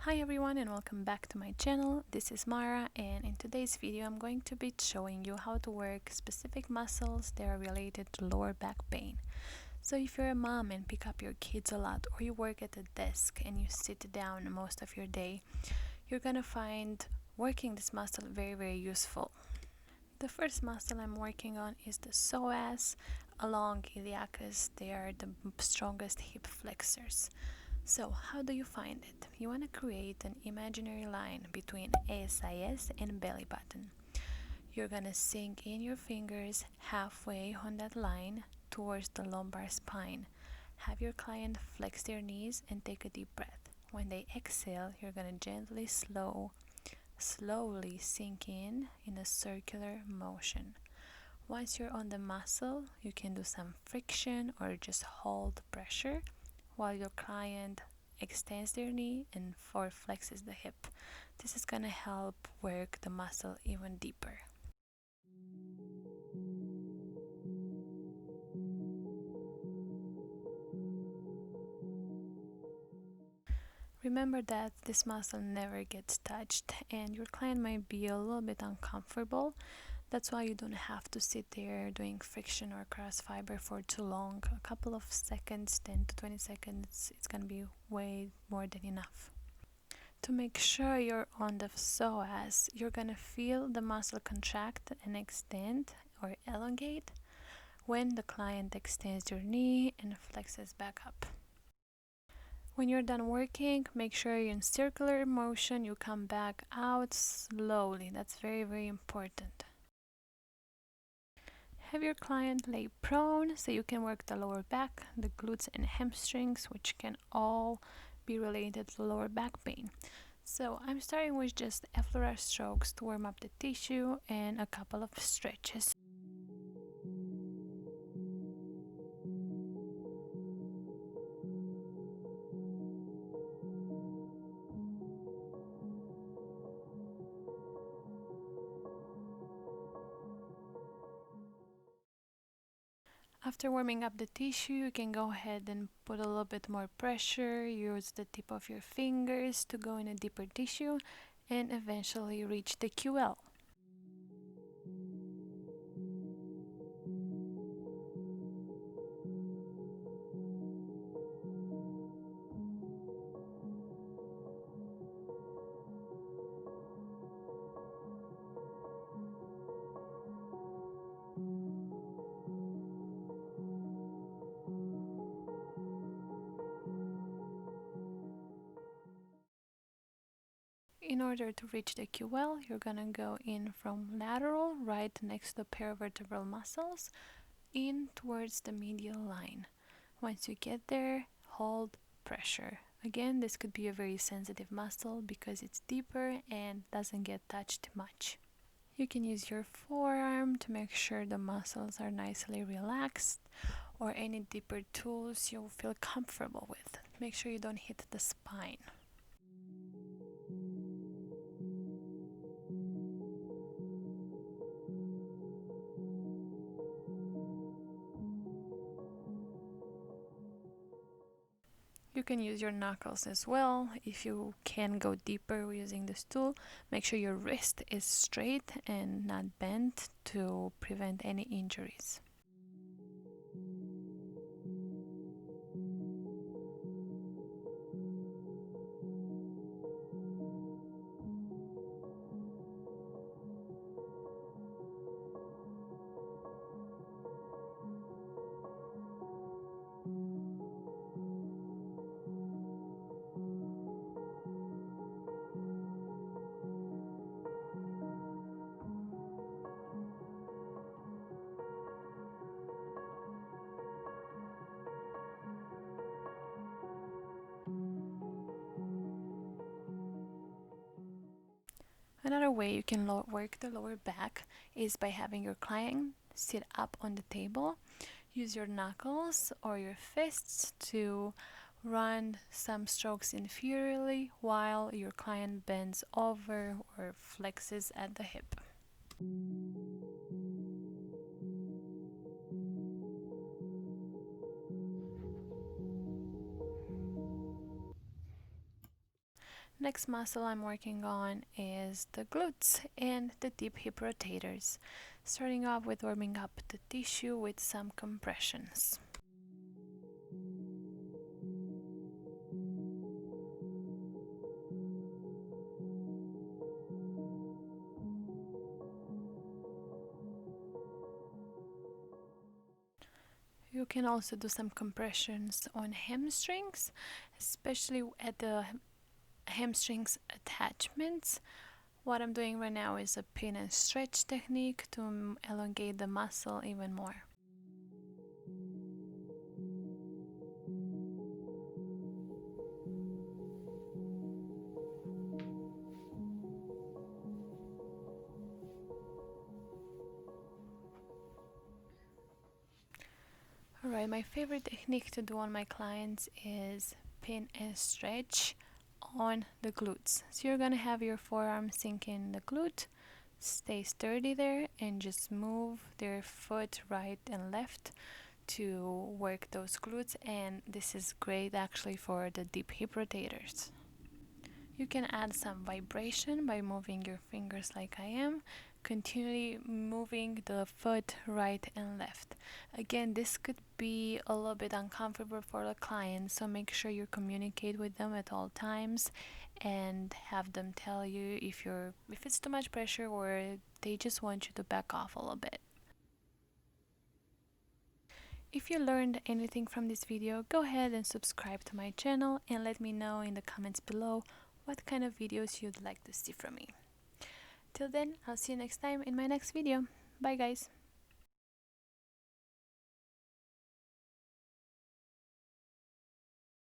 Hi everyone and welcome back to my channel. This is Mara, and in today's video I'm going to be showing you how to work specific muscles that are related to lower back pain. So if you're a mom and pick up your kids a lot, or you work at a desk and you sit down most of your day, you're gonna find working this muscle very useful. The first muscle I'm working on is the psoas along iliacus. They are the strongest hip flexors. So how do you find it? You want to create an imaginary line between ASIS and belly button. You're going to sink in your fingers halfway on that line towards the lumbar spine. Have your client flex their knees and take a deep breath. When they exhale, you're going to gently slowly sink in a circular motion. Once you're on the muscle, you can do some friction or just hold pressure while your client extends their knee and flexes the hip. This is going to help work the muscle even deeper. Remember that this muscle never gets touched and your client might be a little bit uncomfortable. That's why you don't have to sit there doing friction or cross fiber for too long. A couple of seconds, 10 to 20 seconds, it's gonna be way more than enough. To make sure you're on the psoas, you're gonna feel the muscle contract and extend or elongate when the client extends your knee and flexes back up. When you're done working, make sure you're in circular motion. You come back out slowly. That's very important. Have your client lay prone so you can work the lower back, the glutes and hamstrings, which can all be related to lower back pain. So I'm starting with just effleurar strokes to warm up the tissue and a couple of stretches. After warming up the tissue, you can go ahead and put a little bit more pressure, use the tip of your fingers to go in a deeper tissue, and eventually reach the QL. In order to reach the QL, you're gonna go in from lateral, right next to the paravertebral muscles, in towards the medial line. Once you get there, hold pressure. Again, this could be a very sensitive muscle because it's deeper and doesn't get touched much. You can use your forearm to make sure the muscles are nicely relaxed, or any deeper tools you'll feel comfortable with. Make sure you don't hit the spine. You can use your knuckles as well. If you can go deeper using this tool, make sure your wrist is straight and not bent to prevent any injuries. Another way you can work the lower back is by having your client sit up on the table. Use your knuckles or your fists to run some strokes inferiorly while your client bends over or flexes at the hip. Next muscle I'm working on is the glutes and the deep hip rotators, starting off with warming up the tissue with some compressions. You can also do some compressions on hamstrings, especially at the hamstrings attachments. What I'm doing right now is a pin and stretch technique to elongate the muscle even more. Alright, my favorite technique to do on my clients is pin and stretch on the glutes. So you're gonna have your forearm sink in the glute, stay sturdy there, and just move their foot right and left to work those glutes. And this is great actually for the deep hip rotators. You can add some vibration by moving your fingers like I am, continually moving the foot right and left. Again, this could be a little bit uncomfortable for the client, so make sure you communicate with them at all times and have them tell you if it's too much pressure or they just want you to back off a little bit. If you learned anything from this video, go ahead and subscribe to my channel and let me know in the comments below what kind of videos you'd like to see from me. Till then, I'll see you next time in my next video. Bye guys!